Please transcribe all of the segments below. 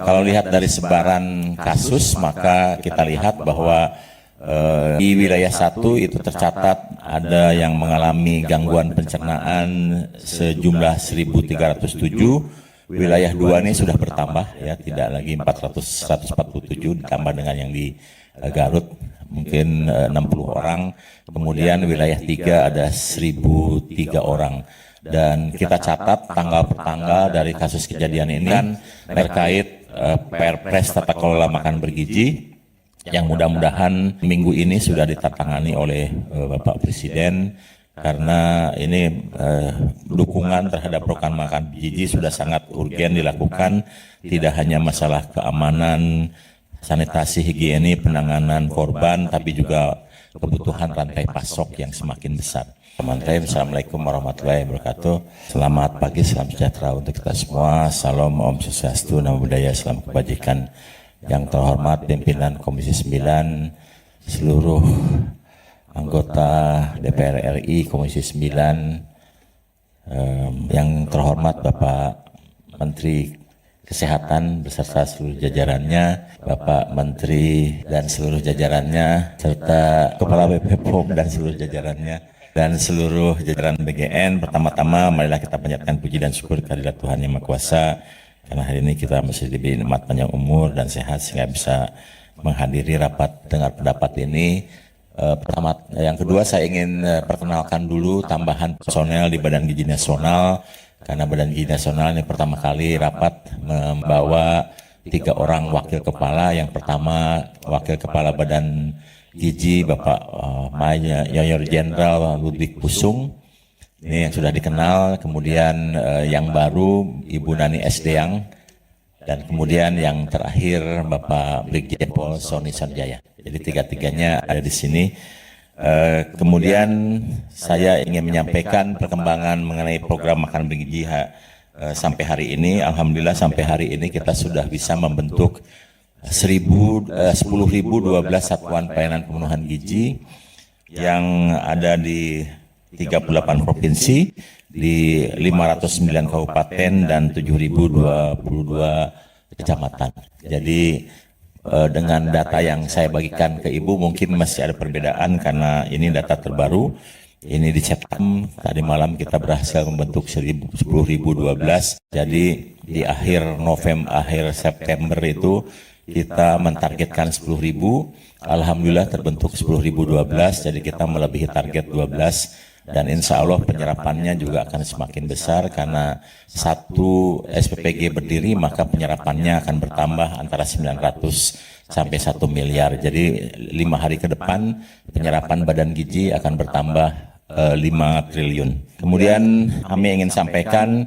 Kalau lihat dari sebaran kasus, maka kita lihat bahwa di wilayah 1 itu tercatat ada yang mengalami gangguan pencernaan sejumlah 1.307. Wilayah 2 ini sudah bertambah, ya, tidak lagi 147 ditambah dengan yang di Garut mungkin 60 orang. Kemudian wilayah 3 ada 1.003 orang. Dan kita catat tanggal per tanggal dari kasus kejadian ini kan terkait Perpres tata kelola makan bergizi yang mudah-mudahan minggu ini sudah ditandatangani oleh Bapak Presiden, karena ini dukungan terhadap program makan bergizi sudah sangat urgen dilakukan, tidak hanya masalah keamanan, sanitasi, higiene, penanganan korban, tapi juga kebutuhan rantai pasok yang semakin besar. Teman-teman, Assalamualaikum warahmatullahi wabarakatuh. Selamat pagi, salam sejahtera untuk kita semua. Salam Om Swastiastu, Namo Buddhaya, salam kebajikan. Yang terhormat pimpinan Komisi 9, seluruh anggota DPR RI Komisi 9, yang terhormat Bapak Menteri Kesehatan beserta seluruh jajarannya, Bapak Menteri dan seluruh jajarannya, serta Kepala BP POM dan seluruh jajarannya, dan seluruh jajaran BGN. Pertama-tama marilah kita panjatkan puji dan syukur kehadirat Tuhan Yang Maha Kuasa, karena hari ini kita masih diberi nikmat panjang umur dan sehat sehingga bisa menghadiri rapat dengar pendapat ini. Yang kedua, saya ingin perkenalkan dulu tambahan personel di Badan Gizi Nasional, karena Badan Gizi Nasional ini pertama kali rapat membawa 3 orang wakil kepala. Yang pertama, Wakil Kepala Badan Gizi Bapak Mayor Jenderal Ludwig Pusung, ini yang sudah dikenal. Kemudian yang baru Ibu Nani Esdeang, dan kemudian yang terakhir Bapak Brigjen Pol Sony Sanjaya. Jadi tiga-tiganya ada di sini. Kemudian saya ingin menyampaikan perkembangan mengenai program makan bergizi sampai hari ini. Alhamdulillah sampai hari ini kita sudah bisa membentuk 10.012 satuan pelayanan pemenuhan gizi yang ada di 38 provinsi, di 509 kabupaten dan 7.022 kecamatan. Jadi dengan data yang saya bagikan ke Ibu mungkin masih ada perbedaan karena ini data terbaru. Ini dicetak tadi malam kita berhasil membentuk 10.012. Jadi di akhir September itu kita mentargetkan 10.000, alhamdulillah terbentuk 10.012, jadi kita melebihi target 12, dan insya Allah penyerapannya juga akan semakin besar karena satu SPPG berdiri maka penyerapannya akan bertambah antara 900 sampai 1 miliar. Jadi 5 hari ke depan penyerapan badan gizi akan bertambah 5 triliun. Kemudian kami ingin sampaikan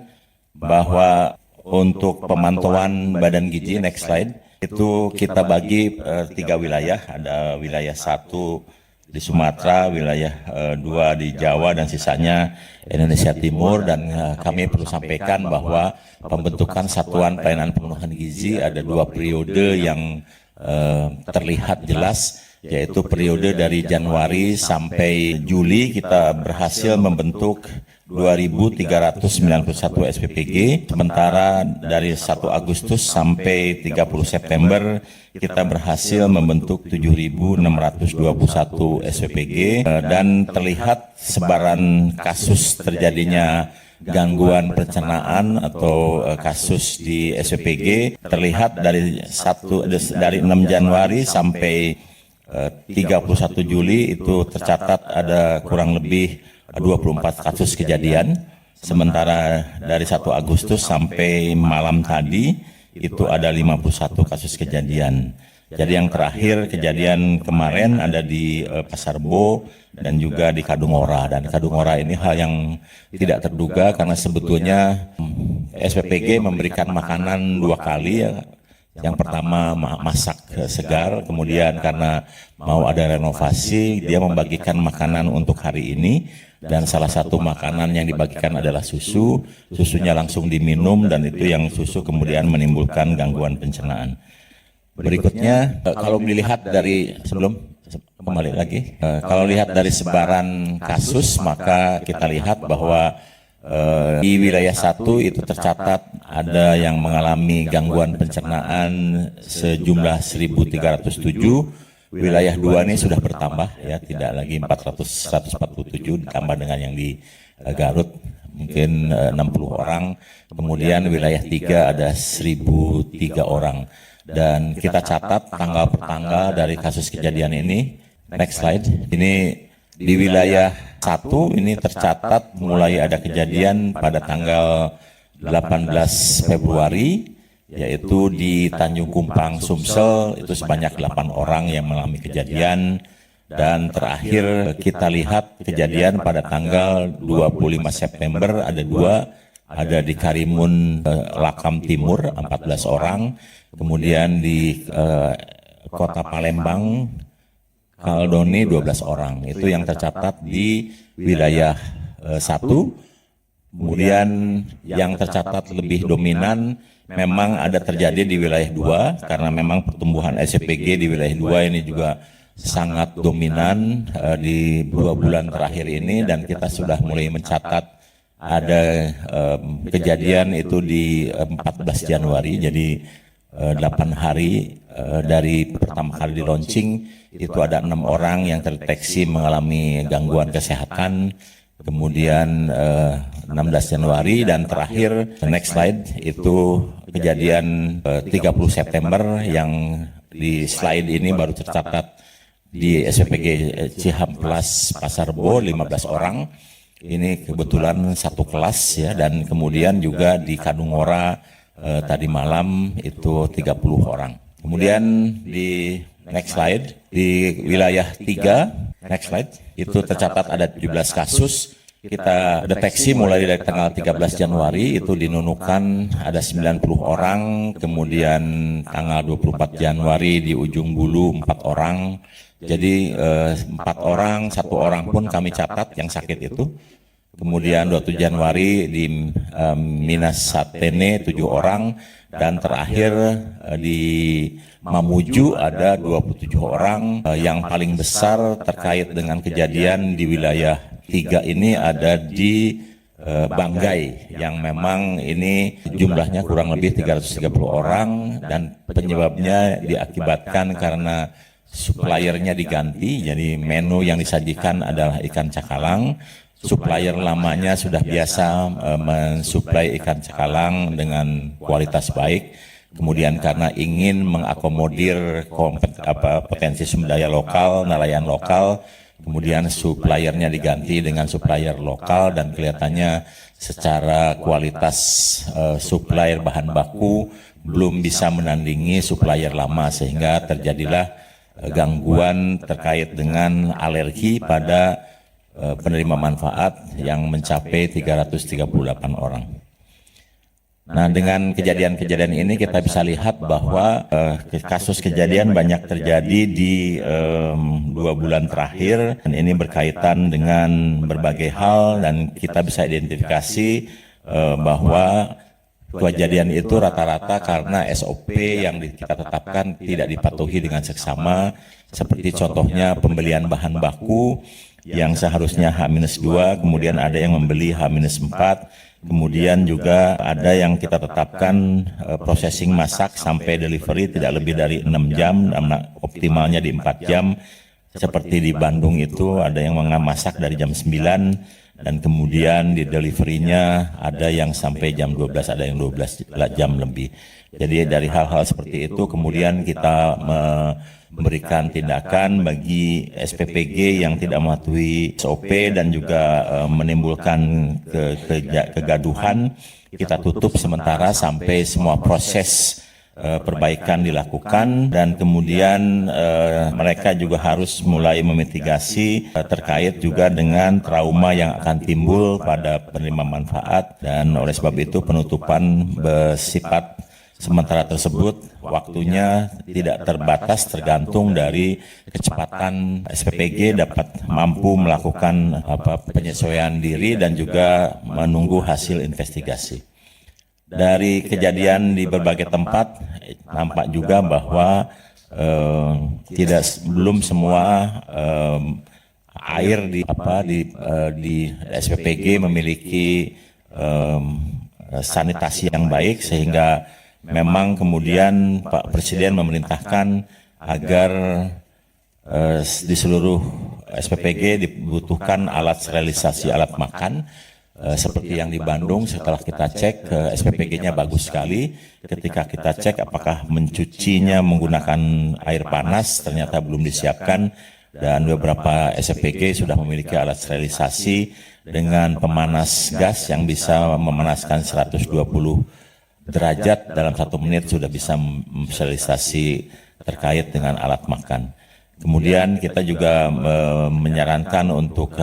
bahwa untuk pemantauan badan gizi, next slide, itu kita bagi 3 wilayah. Ada wilayah 1 di Sumatera, wilayah 2 di Jawa, dan sisanya Indonesia Timur. Dan kami perlu sampaikan bahwa pembentukan satuan pelayanan pemenuhan gizi ada 2 periode yang terlihat jelas, yaitu periode dari Januari sampai Juli kita berhasil membentuk 2.391 SPPG, sementara dari 1 Agustus sampai 30 September kita berhasil membentuk 7.621 SPPG, dan terlihat sebaran kasus terjadinya gangguan pencernaan atau kasus di SPPG terlihat dari 6 Januari sampai 31 Juli itu tercatat ada kurang lebih 24 kasus kejadian, sementara dari 1 Agustus sampai malam tadi itu ada 51 kasus kejadian. Jadi yang terakhir kejadian kemarin ada di Pasar Bo dan juga di Kadungora, dan Kadungora ini hal yang tidak terduga karena sebetulnya SPPG memberikan makanan 2 kali ya. Yang pertama masak segar, kemudian karena mau ada renovasi dia membagikan makanan untuk hari ini, dan salah satu makanan yang dibagikan adalah susu. Susunya langsung diminum dan itu yang susu kemudian menimbulkan gangguan pencernaan. Berikutnya kalau dilihat dari kalau lihat dari sebaran kasus maka kita lihat bahwa Di wilayah 1 itu tercatat ada yang mengalami gangguan pencernaan sejumlah 1.307. Wilayah 2 ini sudah bertambah ya, tidak lagi 147 ditambah dengan yang di Garut mungkin 60 orang. Kemudian wilayah 3 ada 1.003 orang. Dan kita catat tanggal per tanggal dari kasus kejadian ini. Next slide. Ini di wilayah 1 ini tercatat mulai ada kejadian pada tanggal 18 Februari, yaitu di Tanjung Kumpang, Sumsel, itu sebanyak 8 orang yang mengalami kejadian. Dan terakhir kita lihat kejadian pada tanggal 25 September ada 2, ada di Karimun Lakam Timur 14 orang, kemudian di Kota Palembang Kaldoni 12 orang. Itu yang tercatat di wilayah 1. Kemudian yang tercatat lebih dominan memang ada terjadi di wilayah 2 karena memang pertumbuhan SCPG di wilayah 2 ini juga sangat dominan di 2 bulan terakhir ini, dan kita sudah mulai mencatat ada kejadian itu di 14 Januari, jadi 8 hari dari pertama kali di launching itu ada 6 orang yang terdeteksi mengalami gangguan kesehatan. Kemudian 16 Januari dan terakhir next slide itu kejadian 30 September yang di slide ini baru tercatat di SPPG Cihamplas Pasar Rebo 15 orang. Ini kebetulan satu kelas ya, dan kemudian juga di Kadungora tadi malam itu 30 orang. Kemudian di next slide, di wilayah 3, next slide, itu tercatat ada 17 kasus. Kita deteksi mulai dari tanggal 13 Januari, itu di Nunukan ada 90 orang, kemudian tanggal 24 Januari di Ujung Bulu 4 orang. Jadi 4 orang, 1 orang pun kami catat yang sakit itu. Kemudian 27 Januari di Minas Satene 7 orang, dan terakhir di Mamuju ada 27 orang. Yang paling besar terkait dengan kejadian di wilayah 3 ini ada di Banggai, yang memang ini jumlahnya kurang lebih 330 orang, dan penyebabnya diakibatkan karena suppliernya diganti. Jadi menu yang disajikan adalah ikan cakalang. Supplier lamanya sudah biasa mensuplai ikan cakalang dengan kualitas baik. Kemudian karena ingin mengakomodir potensi sumber daya lokal, nelayan lokal, kemudian suppliernya diganti dengan supplier lokal, dan kelihatannya secara kualitas supplier bahan baku belum bisa menandingi supplier lama, sehingga terjadilah gangguan terkait dengan alergi pada penerima manfaat yang mencapai 338 orang. Nah, dengan kejadian-kejadian ini kita bisa lihat bahwa kasus kejadian banyak terjadi di 2 bulan terakhir, dan ini berkaitan dengan berbagai hal, dan kita bisa identifikasi bahwa kejadian itu rata-rata karena SOP yang kita tetapkan tidak dipatuhi dengan seksama, seperti contohnya pembelian bahan baku yang seharusnya H-2, kemudian ada yang membeli H-4, kemudian juga ada yang kita tetapkan processing masak sampai delivery tidak lebih dari 6 jam, optimalnya di 4 jam. Seperti di Bandung itu ada yang masak dari jam 9, dan kemudian di deliverynya ada yang sampai jam 12, ada yang 12 jam lebih. Jadi dari hal-hal seperti itu kemudian kita memberikan tindakan bagi SPPG yang tidak mematuhi SOP dan juga menimbulkan kegaduhan. Kita tutup sementara sampai semua proses perbaikan dilakukan, dan kemudian mereka juga harus mulai memitigasi terkait juga dengan trauma yang akan timbul pada penerima manfaat, dan oleh sebab itu penutupan bersifat sementara tersebut waktunya tidak terbatas, tergantung dari kecepatan SPPG dapat mampu melakukan penyesuaian diri dan juga menunggu hasil investigasi. Dari kejadian di berbagai tempat nampak juga bahwa belum semua air di SPPG memiliki sanitasi yang baik, sehingga memang kemudian Pak Presiden memerintahkan agar di seluruh SPPG dibutuhkan alat sterilisasi alat makan. Seperti yang di Bandung, setelah kita cek SPPG-nya bagus sekali. Ketika kita cek apakah mencucinya menggunakan air panas, ternyata belum disiapkan, dan beberapa SPPG sudah memiliki alat sterilisasi dengan pemanas gas yang bisa memanaskan 120 derajat dalam 1 menit sudah bisa sterilisasi terkait dengan alat makan. Kemudian kita juga menyarankan untuk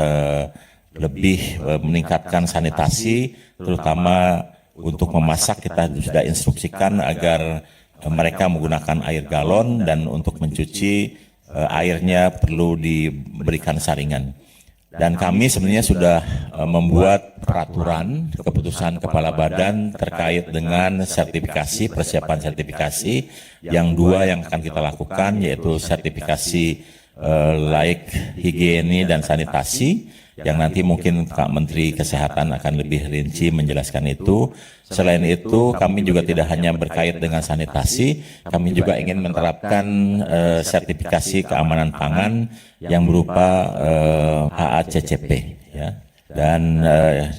lebih meningkatkan sanitasi, terutama untuk memasak kita sudah instruksikan agar mereka menggunakan air galon, dan untuk mencuci airnya perlu diberikan saringan. Dan kami sebenarnya sudah membuat peraturan keputusan Kepala Badan terkait dengan sertifikasi, persiapan sertifikasi yang 2 yang akan kita lakukan, yaitu sertifikasi layak higiene dan sanitasi, yang nanti mungkin Pak Menteri Kesehatan akan lebih rinci menjelaskan itu. Selain itu, kami juga tidak hanya berkait dengan sanitasi, kami juga ingin menerapkan sertifikasi keamanan pangan yang berupa HACCP, ya. Dan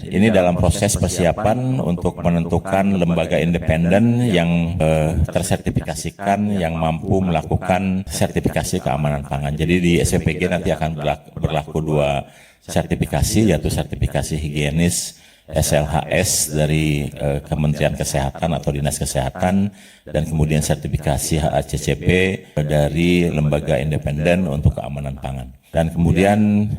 ini dalam proses persiapan untuk menentukan lembaga independen yang tersertifikasikan yang mampu melakukan sertifikasi keamanan pangan. Jadi di SPPG nanti akan berlaku 2 sertifikasi, yaitu sertifikasi higienis SLHS dari Kementerian Kesehatan atau Dinas Kesehatan, dan kemudian sertifikasi HACCP dari lembaga independen untuk keamanan pangan. Dan kemudian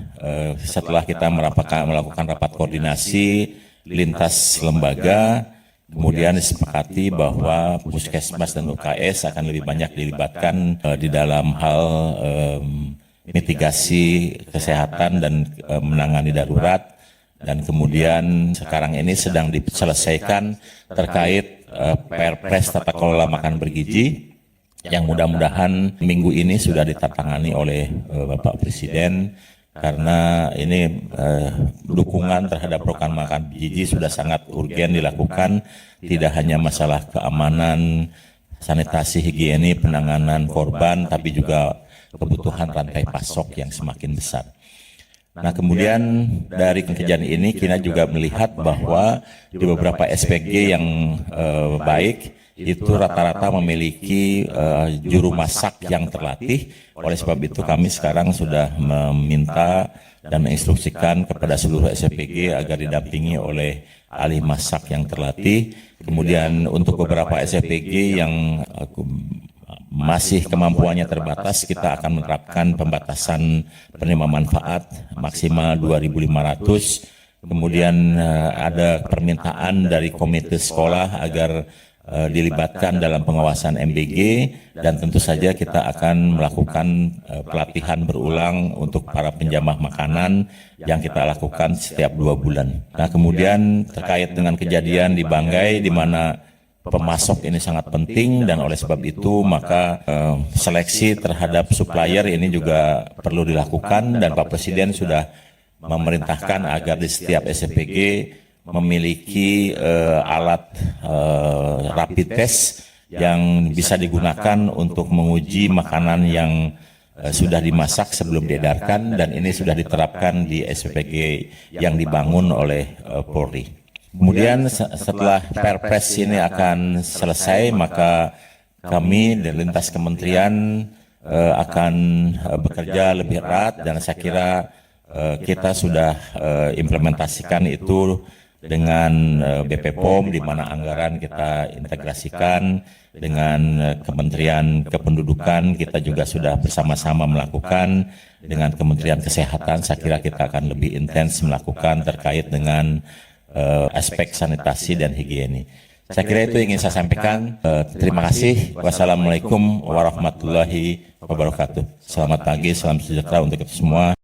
setelah kita melakukan rapat koordinasi lintas lembaga, kemudian disepakati bahwa Puskesmas dan UKS akan lebih banyak dilibatkan di dalam hal mitigasi kesehatan dan menangani darurat. Dan kemudian sekarang ini sedang diselesaikan terkait Perpres tata kelola makan bergizi, yang mudah-mudahan minggu ini sudah ditandatangani oleh Bapak Presiden, karena ini dukungan terhadap program makan bergizi sudah sangat urgen dilakukan, tidak hanya masalah keamanan, sanitasi, higiene, penanganan korban, tapi juga kebutuhan rantai pasok yang semakin besar. Nah, kemudian dari kejadian ini kita juga melihat bahwa di beberapa SPG yang baik itu rata-rata memiliki juru masak yang terlatih. Oleh sebab itu kami sekarang sudah meminta dan menginstruksikan kepada seluruh SPG agar didampingi oleh ahli masak yang terlatih. Kemudian untuk beberapa SPG yang masih kemampuannya terbatas, kita akan menerapkan pembatasan penerima manfaat maksimal 2.500. Kemudian ada permintaan dari komite sekolah agar dilibatkan dalam pengawasan MBG, dan tentu saja kita akan melakukan pelatihan berulang untuk para penjamah makanan yang kita lakukan setiap 2 bulan. Nah, kemudian terkait dengan kejadian di Banggai di mana pemasok ini sangat penting, dan oleh sebab itu maka seleksi terhadap supplier ini juga perlu dilakukan, dan Pak Presiden sudah memerintahkan agar di setiap SPG memiliki alat rapid test yang bisa digunakan untuk menguji makanan yang sudah dimasak sebelum diedarkan, dan ini sudah diterapkan di SPG yang dibangun oleh Polri. Kemudian setelah Perpres ini akan selesai, maka kami dari lintas kementerian akan bekerja lebih erat, dan saya kira kita sudah implementasikan itu dengan BP POM, di mana anggaran kita integrasikan dengan Kementerian Kependudukan. Kita juga sudah bersama-sama melakukan dengan Kementerian Kesehatan. Saya kira kita akan lebih intens melakukan terkait dengan aspek sanitasi dan higiene. Saya kira itu ingin saya sampaikan. Terima kasih. Wassalamualaikum warahmatullahi wabarakatuh. Selamat pagi, salam sejahtera untuk kita semua.